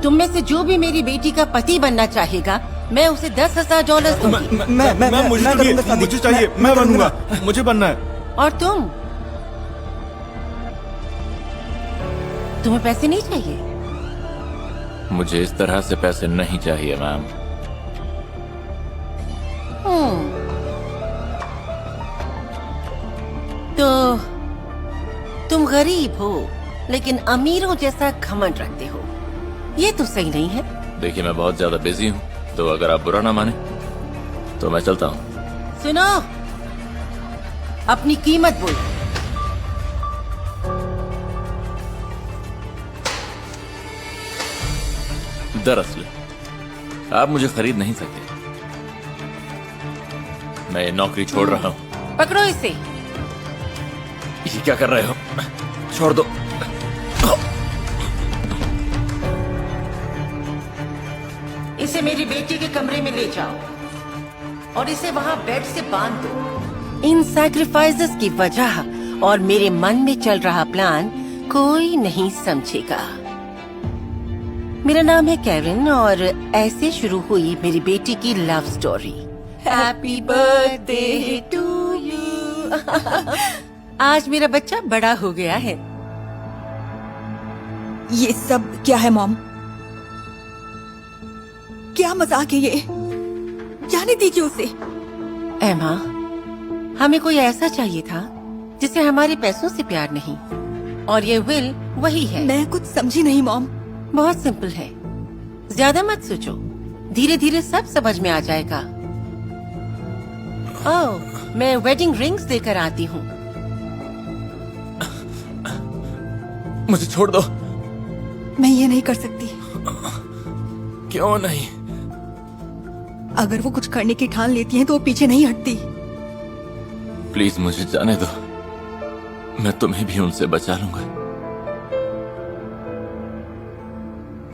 तुम में से जो भी मेरी बेटी का पति बनना चाहेगा, मैं उसे $10,000 दूंगी। मुझे चाहिए, मैं बनूंगा, मुझे बनना है। और तुम्हें पैसे नहीं चाहिए? मुझे इस तरह से पैसे नहीं चाहिए मैम। तो तुम गरीब हो लेकिन अमीरों जैसा घमंड रखते हो, ये तो सही नहीं है। देखिए मैं बहुत ज्यादा बिजी हूँ, तो अगर आप बुरा ना माने तो मैं चलता हूँ। सुनो, अपनी कीमत बोलो। दरअसल आप मुझे खरीद नहीं सकते। मैं ये नौकरी छोड़ रहा हूँ। पकड़ो इसे। ये क्या कर रहे हो? छोड़ दो। इसे मेरी बेटी के कमरे में ले जाओ और इसे वहाँ बेड से बांध दो। इन सैक्रिफाइसेस की वजह और मेरे मन में चल रहा प्लान कोई नहीं समझेगा। मेरा नाम है कैरन और ऐसे शुरू हुई मेरी बेटी की love story. Happy birthday to you. आज मेरा बच्चा बड़ा हो गया है। ये सब क्या है मॉम? क्या मजाक है ये? जाने दीजिए उसे। एमा, हमें कोई ऐसा चाहिए था जिसे हमारे पैसों से प्यार नहीं, और ये विल वही है। मैं कुछ समझी नहीं मॉम। बहुत सिंपल है, ज्यादा मत सोचो, धीरे धीरे सब समझ में आ जाएगा। ओह, मैं वेडिंग रिंग्स लेकर आती हूँ। मुझे छोड़ दो। मैं ये नहीं कर सकती। क्यों नहीं? अगर वो कुछ करने की ठान लेती हैं तो वो पीछे नहीं हटती। प्लीज मुझे जाने दो, मैं तुम्हें भी उनसे बचा लूंगा।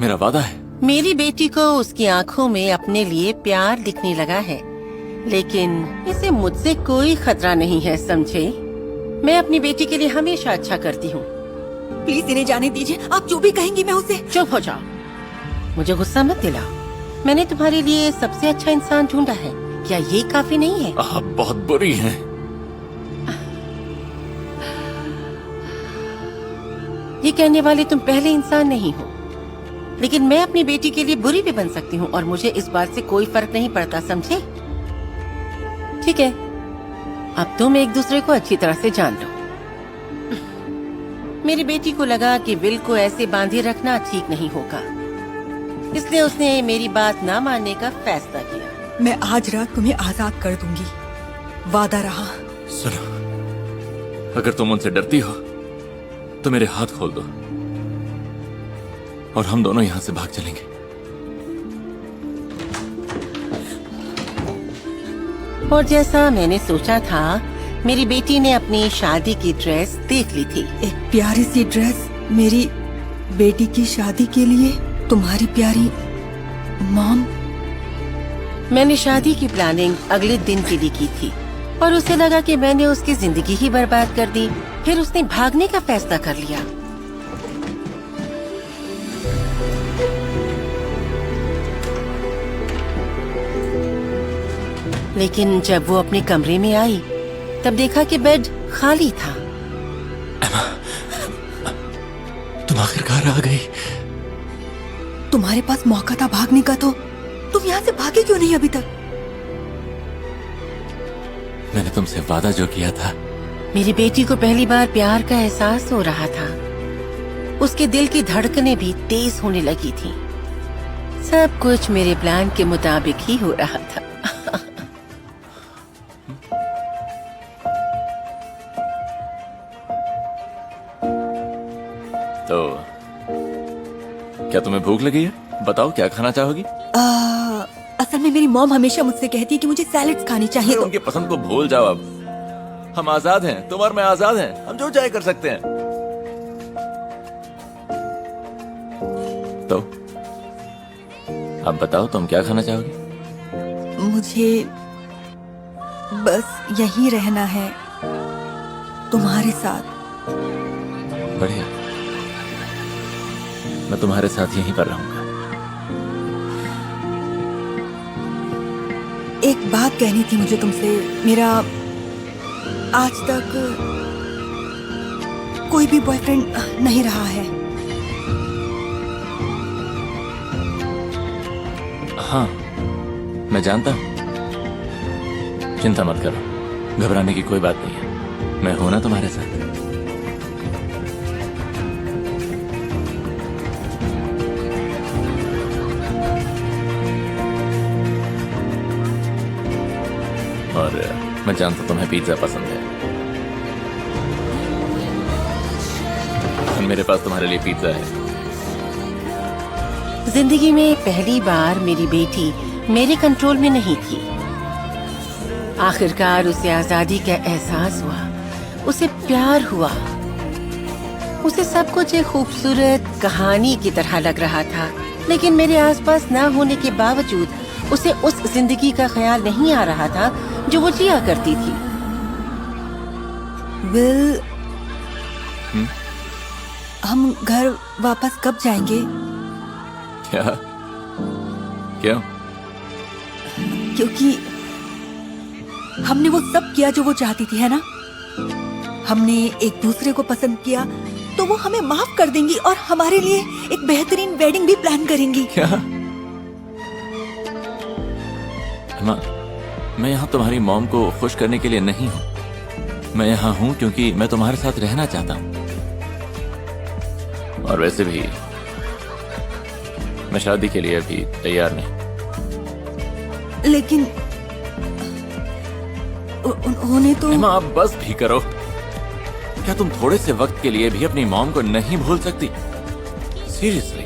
मेरा वादा है। मेरी बेटी को उसकी आंखों में अपने लिए प्यार दिखने लगा है, लेकिन इसे मुझसे कोई खतरा नहीं है, समझे? मैं अपनी बेटी के लिए हमेशा अच्छा करती हूँ। प्लीज इन्हें जाने दीजिए। आप जो भी कहेंगी मैं उसे। चुप हो जाओ, मुझे गुस्सा मत दिलाओ। मैंने तुम्हारे लिए सबसे अच्छा इंसान ढूंढा है, क्या ये काफी नहीं है? आप बहुत बुरी हैं। ये कहने वाले तुम पहले इंसान नहीं हो, लेकिन मैं अपनी बेटी के लिए बुरी भी बन सकती हूँ और मुझे इस बात से कोई फर्क नहीं पड़ता, समझे? ठीक है, अब तुम एक दूसरे को अच्छी तरह से जान लो। मेरी बेटी को लगा कि विल को ऐसे बांधे रखना ठीक नहीं होगा, इसलिए उसने मेरी बात ना मानने का फैसला किया। मैं आज रात तुम्हें आजाद कर दूंगी, वादा रहा। सुनो, अगर तुम उनसे डरती हो तो मेरे हाथ खोल दो और हम दोनों यहाँ से भाग चलेंगे। और जैसा मैंने सोचा था, मेरी बेटी ने अपनी शादी की ड्रेस देख ली थी। एक प्यारी सी ड्रेस मेरी बेटी की शादी के लिए? तुम्हारी प्यारी मॉम? मैंने शादी की प्लानिंग अगले दिन के लिए की थी और उसे लगा कि मैंने उसकी जिंदगी ही बर्बाद कर दी। फिर उसने भागने का फैसला कर लिया। लेकिन जब वो अपने कमरे में आई तब देखा कि बेड खाली था। तुम आखिरकार आ गई। तुम्हारे पास मौका था भागने का, तो तुम यहाँ से भागे क्यों नहीं अभी तक? मैंने तुमसे वादा जो किया था। मेरी बेटी को पहली बार प्यार का एहसास हो रहा था। उसके दिल की धड़कनें भी तेज होने लगी थी। सब कुछ मेरे प्लान के मुताबिक ही हो रहा था। तो क्या तुम्हें भूख लगी है? बताओ क्या खाना चाहोगी? असल में मेरी मॉम हमेशा मुझसे कहती है कि मुझे सैलेड्स खानी चाहिए। उनके पसंद को भूल जाओ। अब हम आजाद हैं, तुम और मैं आजाद हैं, हम जो चाहे कर सकते हैं। तो अब बताओ तुम क्या खाना चाहोगी? मुझे बस यहीं रहना है, तुम्हारे साथ। बढ़िया, मैं तुम्हारे साथ यहीं पर रहूंगा। एक बात कहनी थी मुझे तुमसे। मेरा आज तक कोई भी बॉयफ्रेंड नहीं रहा है। हाँ, मैं जानता हूँ। चिंता मत करो, घबराने की कोई बात नहीं है। मैं हूं ना तुम्हारे साथ। और मैं जानता हूं तुम्हें पिज्जा पसंद है। मेरे पास तुम्हारे लिए पिज्जा है। जिंदगी में पहली बार मेरी बेटी मेरे कंट्रोल में नहीं थी। आखिरकार उसे आजादी का एहसास हुआ, उसे प्यार हुआ। उसे सब कुछ एक खूबसूरत कहानी की तरह लग रहा था, लेकिन मेरे आसपास ना होने के बावजूद उसे उस जिंदगी का ख्याल नहीं आ रहा था जो वो जिया करती थी। विल, हम घर वापस कब जाएंगे? क्या? क्यों? क्योंकि हमने वो सब किया जो वो चाहती थी, है ना? हमने एक दूसरे को पसंद किया तो वो हमें माफ कर देंगी और हमारे लिए एक बेहतरीन वेडिंग भी प्लान करेंगी। क्या? अम्मा, मैं यहाँ तुम्हारी मॉम को खुश करने के लिए नहीं हूँ। मैं यहाँ हूँ क्योंकि मैं तुम्हारे साथ रहना चाहता हूँ। और वैसे भी मैं शादी के लिए अभी तैयार नहीं। लेकिन उन्होंने तो। अम्मा, आप बस भी करो। क्या तुम थोड़े से वक्त के लिए भी अपनी मॉम को नहीं भूल सकती? सीरियसली?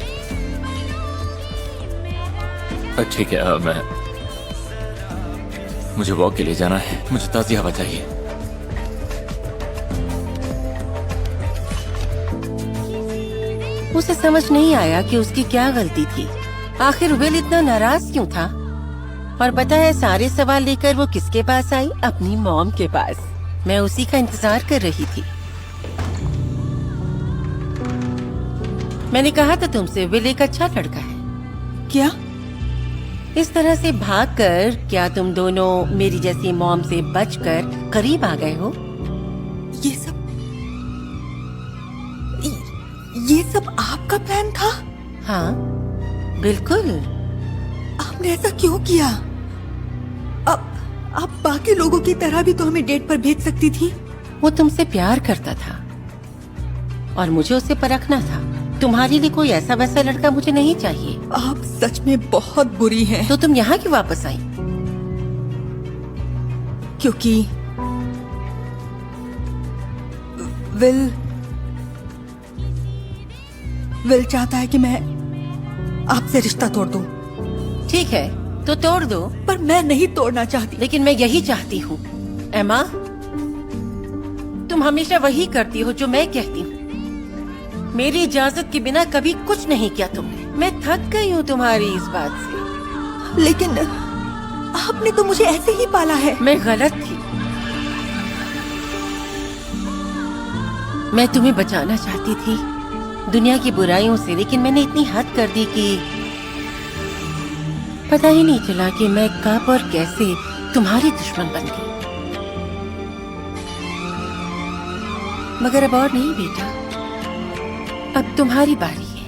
ठीक है, मुझे वॉक के लिए जाना है। मुझे ताज़ी हवा चाहिए। उसे समझ नहीं आया कि उसकी क्या गलती थी। आखिर विल इतना नाराज क्यों था? और पता है, सारे सवाल लेकर वो किसके पास आई? अपनी मॉम के पास। मैं उसी का इंतजार कर रही थी। मैंने कहा था तुमसे, विल एक अच्छा लड़का है। क्या? इस तरह से भागकर क्या तुम दोनों मेरी जैसी मॉम से बचकर करीब आ गए हो? ये सब आपका प्लान था? हाँ, बिल्कुल। आपने ऐसा क्यों किया? आप बाकी लोगों की तरह भी तो हमें डेट पर भेज सकती थी। वो तुमसे प्यार करता था और मुझे उसे परखना था। तुम्हारे लिए कोई ऐसा वैसा लड़का मुझे नहीं चाहिए। आप सच में बहुत बुरी हैं। तो तुम यहाँ क्यों वापस आई? क्योंकि विल चाहता है कि मैं आपसे रिश्ता तोड़ दूं। ठीक है, तो तोड़ दो। पर मैं नहीं तोड़ना चाहती। लेकिन मैं यही चाहती हूँ। एमा, तुम हमेशा वही करती हो जो मैं कहती हूँ। मेरी इजाजत के बिना कभी कुछ नहीं किया तुमने। मैं थक गई हूँ तुम्हारी इस बात से। लेकिन आपने तो मुझे ऐसे ही पाला है। मैं गलत थी। मैं तुम्हें बचाना चाहती थी दुनिया की बुराइयों से, लेकिन मैंने इतनी हद कर दी कि पता ही नहीं चला कि मैं कब और कैसे तुम्हारी दुश्मन बन गई। मगर अब और नहीं बेटा, अब तुम्हारी बारी है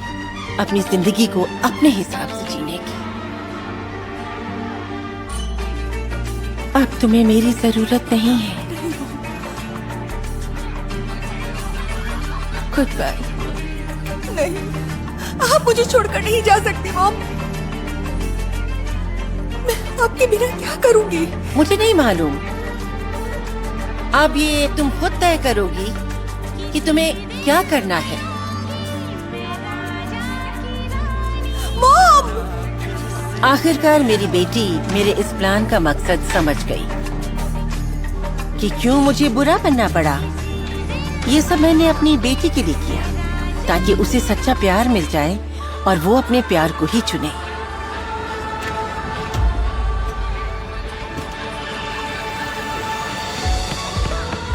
अपनी जिंदगी को अपने हिसाब से जीने की। अब तुम्हें मेरी जरूरत नहीं है। Goodbye. नहीं, आप मुझे छोड़कर नहीं जा सकती मॉम। मैं आपके बिना क्या करूंगी? मुझे नहीं मालूम। अब ये तुम खुद तय करोगी कि तुम्हें क्या करना है। मॉम! आखिरकार मेरी बेटी मेरे इस प्लान का मकसद समझ गई कि क्यों मुझे बुरा बनना पड़ा। ये सब मैंने अपनी बेटी के लिए किया ताकि उसे सच्चा प्यार मिल जाए और वो अपने प्यार को ही चुने।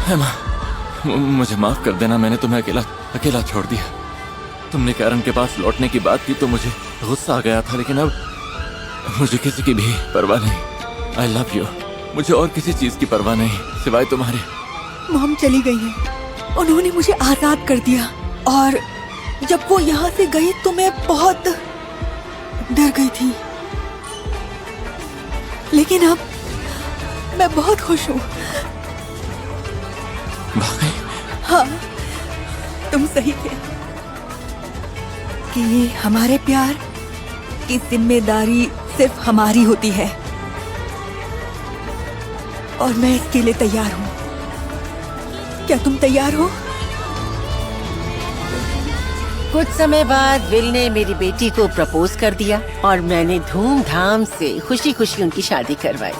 हेमा, मुझे माफ कर देना। मैंने तुम्हें अकेला छोड़ दिया। तुमने कैरन के पास लौटने की बात की तो मुझे गुस्सा आ गया था, लेकिन अब मुझे किसी की भी परवाह नहीं। I love you. मुझे और किसी चीज की परवाह नहीं सिवाय तुम्हारे। मॉम चली गई है, उन्होंने मुझे आजाद कर दिया और जब वो यहाँ से गई तो मैं बहुत डर गई थी, लेकिन अब मैं बहुत खुश हूँ। वाकई? हाँ, तुम सही थे कि हमारे प्यार की जिम्मेदारी सिर्फ हमारी होती है और मैं इसके लिए तैयार हूँ। क्या तुम तैयार हो? कुछ समय बाद विल ने मेरी बेटी को प्रपोज कर दिया और मैंने धूमधाम से खुशी खुशी उनकी शादी करवाई।